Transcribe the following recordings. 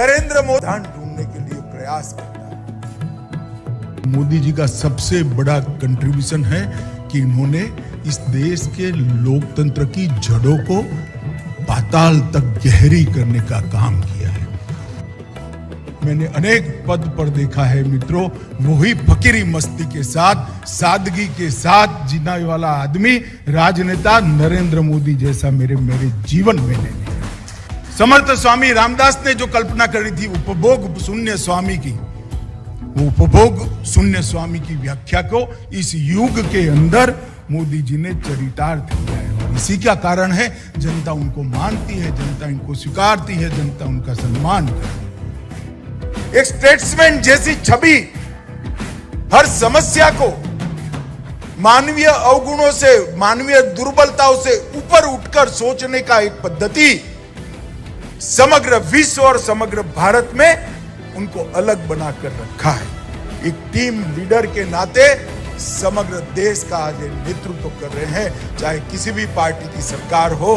नरेंद्र मोदी समाधान ढूंढने के लिए प्रयास करता है। मोदी जी का सबसे बड़ा कंट्रीब्यूशन है कि इन्होंने इस देश के लोकतंत्र की जड़ों को पाताल तक गहरी करने का काम किया है। मैंने अनेक पद पर देखा है मित्रों, वही फकीरी मस्ती के साथ, सादगी के साथ जीने वाला आदमी राजनेता नरेंद्र मोदी जैसा मेरे जीवन में नहीं है। समर्थ स्वामी रामदास ने जो कल्पना करी थी उपभोग शून्य स्वामी की, वो उपभोग शून्य स्वामी की व्याख्या को इस युग के अंदर मोदी जी ने चरितार्थ किया है। और इसी का कारण है जनता उनको मानती है, जनता इनको स्वीकारती है, जनता उनका सम्मान करती है। एक स्टेट्समैन जैसी छवि, हर समस्या को मानवीय अवगुणों से, मानवीय दुर्बलताओं से ऊपर उठकर सोचने का एक पद्धति समग्र विश्व और समग्र भारत में उनको अलग बनाकर रखा है। एक टीम लीडर के नाते समग्र देश का आज नेतृत्व कर रहे हैं। चाहे किसी भी पार्टी की सरकार हो,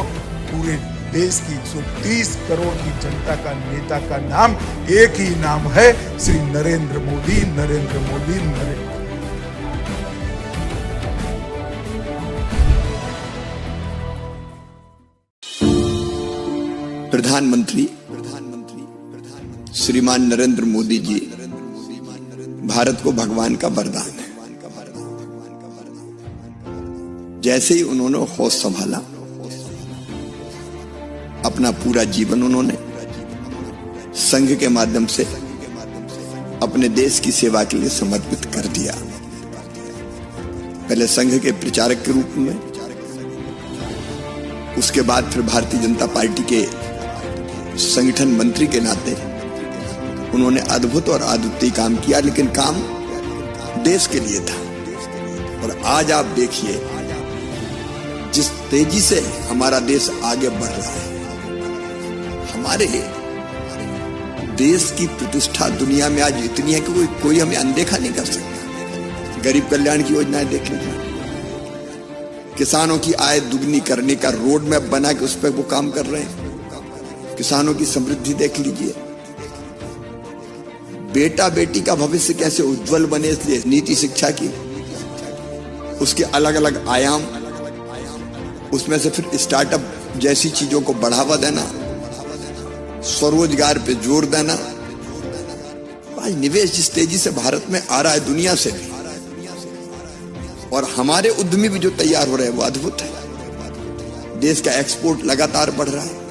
पूरे देश की 130 करोड़ की जनता का नेता का नाम एक ही नाम है, श्री नरेंद्र मोदी। नरेंद्र मोदी, नरेंद्र प्रधानमंत्री श्रीमान नरेंद्र मोदी जी भारत को भगवान का वरदान है। जैसे ही उन्होंने होश संभाला, अपना पूरा जीवन उन्होंने संघ के माध्यम से अपने देश की सेवा के लिए समर्पित कर दिया। पहले संघ के प्रचारक के रूप में, उसके बाद फिर भारतीय जनता पार्टी के संगठन मंत्री के नाते उन्होंने अद्भुत और अद्वितीय काम किया, लेकिन काम देश के लिए था। और आज आप देखिए जिस तेजी से हमारा देश आगे बढ़ रहा है, हमारे देश की प्रतिष्ठा दुनिया में आज इतनी है कि कोई हमें अनदेखा नहीं कर सकता। गरीब कल्याण की योजनाएं देख लीजिए, किसानों की आय दुगनी करने का रोड मैप बना के उस पर वो काम कर रहे हैं। किसानों की समृद्धि देख लीजिए, बेटा बेटी का भविष्य कैसे उज्जवल बने, इसलिए नीति शिक्षा की, उसके अलग अलग आयाम, उसमें से फिर स्टार्टअप जैसी चीजों को बढ़ावा देना, स्वरोजगार पे जोर देना। आज निवेश जिस तेजी से भारत में आ रहा है दुनिया से भी, और हमारे उद्यमी भी जो तैयार हो रहे हैं वो अद्भुत है। देश का एक्सपोर्ट लगातार बढ़ रहा है।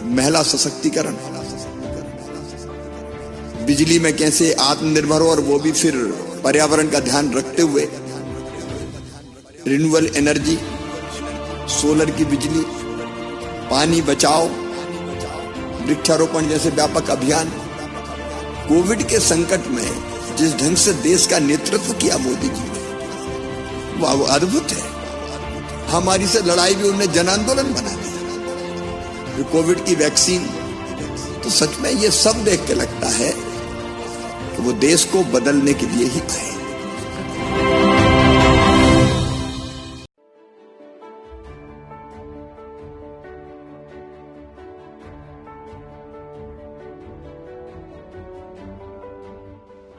महिला सशक्तिकरण, बिजली में कैसे आत्मनिर्भर हो, और वो भी फिर पर्यावरण का ध्यान रखते हुए। रिन्यूएबल एनर्जी, सोलर की बिजली, पानी बचाओ, वृक्षारोपण जैसे व्यापक अभियान। कोविड के संकट में जिस ढंग से देश का नेतृत्व किया मोदी जी ने, वो अद्भुत है। हमारी से लड़ाई भी उन्होंने जन आंदोलन बना दिया। कोविड की वैक्सीन, तो सच में ये सब देख के लगता है कि वो देश को बदलने के लिए ही आए।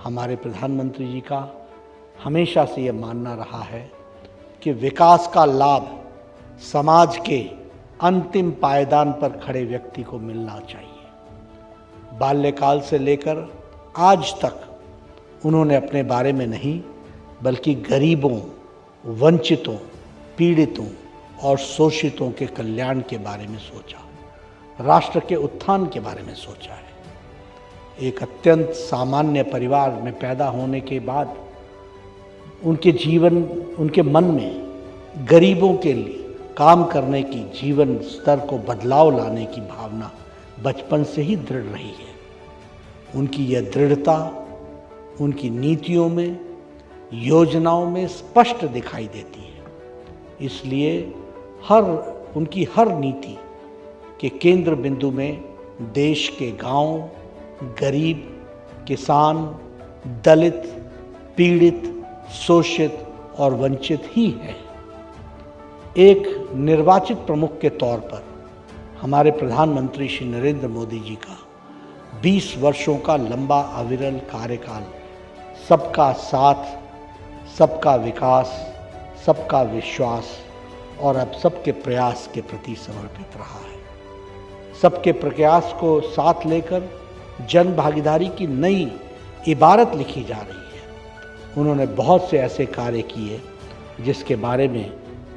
हमारे प्रधानमंत्री जी का हमेशा से ये मानना रहा है कि विकास का लाभ समाज के अंतिम पायदान पर खड़े व्यक्ति को मिलना चाहिए। बाल्यकाल से लेकर आज तक उन्होंने अपने बारे में नहीं, बल्कि गरीबों, वंचितों, पीड़ितों और शोषितों के कल्याण के बारे में सोचा, राष्ट्र के उत्थान के बारे में सोचा है। एक अत्यंत सामान्य परिवार में पैदा होने के बाद उनके मन में गरीबों के लिए काम करने की, जीवन स्तर को बदलाव लाने की भावना बचपन से ही दृढ़ रही है। उनकी यह दृढ़ता उनकी नीतियों में, योजनाओं में स्पष्ट दिखाई देती है। इसलिए उनकी हर नीति के केंद्र बिंदु में देश के गांव, गरीब, किसान, दलित, पीड़ित, शोषित और वंचित ही है। एक निर्वाचित प्रमुख के तौर पर हमारे प्रधानमंत्री श्री नरेंद्र मोदी जी का 20 वर्षों का लंबा अविरल कार्यकाल सबका साथ, सबका विकास, सबका विश्वास और अब सबके प्रयास के प्रति समर्पित रहा है। सबके प्रयास को साथ लेकर जन भागीदारी की नई इबारत लिखी जा रही है। उन्होंने बहुत से ऐसे कार्य किए जिसके बारे में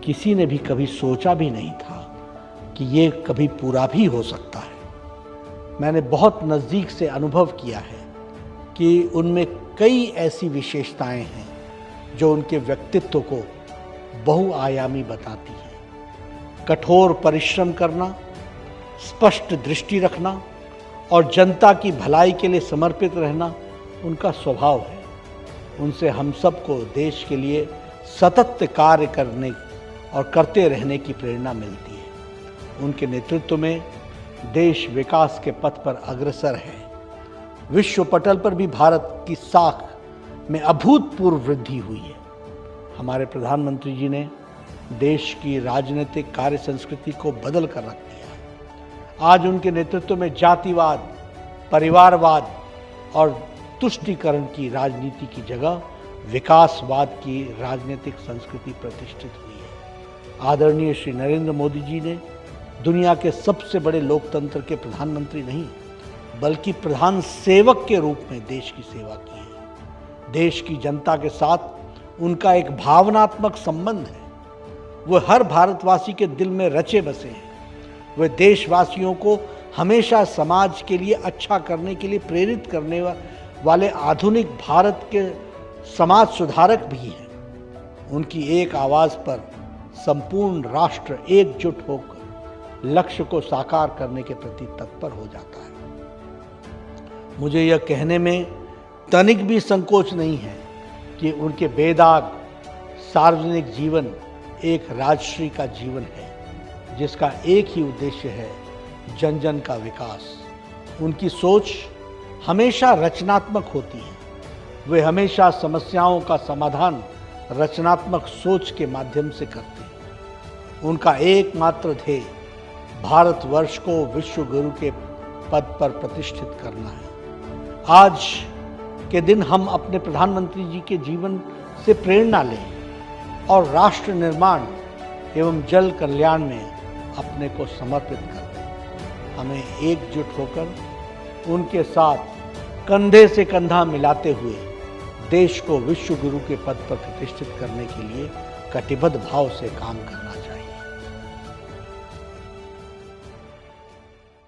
किसी ने भी कभी सोचा भी नहीं था कि ये कभी पूरा भी हो सकता है। मैंने बहुत नज़दीक से अनुभव किया है कि उनमें कई ऐसी विशेषताएं हैं जो उनके व्यक्तित्व को बहुआयामी बताती हैं। कठोर परिश्रम करना, स्पष्ट दृष्टि रखना और जनता की भलाई के लिए समर्पित रहना उनका स्वभाव है। उनसे हम सबको देश के लिए सतत कार्य करने और करते रहने की प्रेरणा मिलती है। उनके नेतृत्व में देश विकास के पथ पर अग्रसर है। विश्व पटल पर भी भारत की साख में अभूतपूर्व वृद्धि हुई है। हमारे प्रधानमंत्री जी ने देश की राजनीतिक कार्य संस्कृति को बदल कर रख दिया है। आज उनके नेतृत्व में जातिवाद, परिवारवाद और तुष्टीकरण की राजनीति की जगह विकासवाद की राजनीतिक संस्कृति प्रतिष्ठित हुई है। आदरणीय श्री नरेंद्र मोदी जी ने दुनिया के सबसे बड़े लोकतंत्र के प्रधानमंत्री नहीं बल्कि प्रधान सेवक के रूप में देश की सेवा की है। देश की जनता के साथ उनका एक भावनात्मक संबंध है। वो हर भारतवासी के दिल में रचे बसे हैं। वे देशवासियों को हमेशा समाज के लिए अच्छा करने के लिए प्रेरित करने वाले आधुनिक भारत के समाज सुधारक भी हैं। उनकी एक आवाज पर संपूर्ण राष्ट्र एकजुट होकर लक्ष्य को साकार करने के प्रति तत्पर हो जाता है। मुझे यह कहने में तनिक भी संकोच नहीं है कि उनके बेदाग सार्वजनिक जीवन एक राजश्री का जीवन है जिसका एक ही उद्देश्य है जन जन का विकास। उनकी सोच हमेशा रचनात्मक होती है। वे हमेशा समस्याओं का समाधान रचनात्मक सोच के माध्यम से करते हैं। उनका एकमात्र ध्येय भारतवर्ष को विश्व गुरु के पद पर प्रतिष्ठित करना है। आज के दिन हम अपने प्रधानमंत्री जी के जीवन से प्रेरणा लें और राष्ट्र निर्माण एवं जल कल्याण में अपने को समर्पित कर दें। हमें एकजुट होकर उनके साथ कंधे से कंधा मिलाते हुए देश को विश्व गुरु के पद पर प्रतिष्ठित करने के लिए कटिबद्ध भाव से काम करना चाहिए।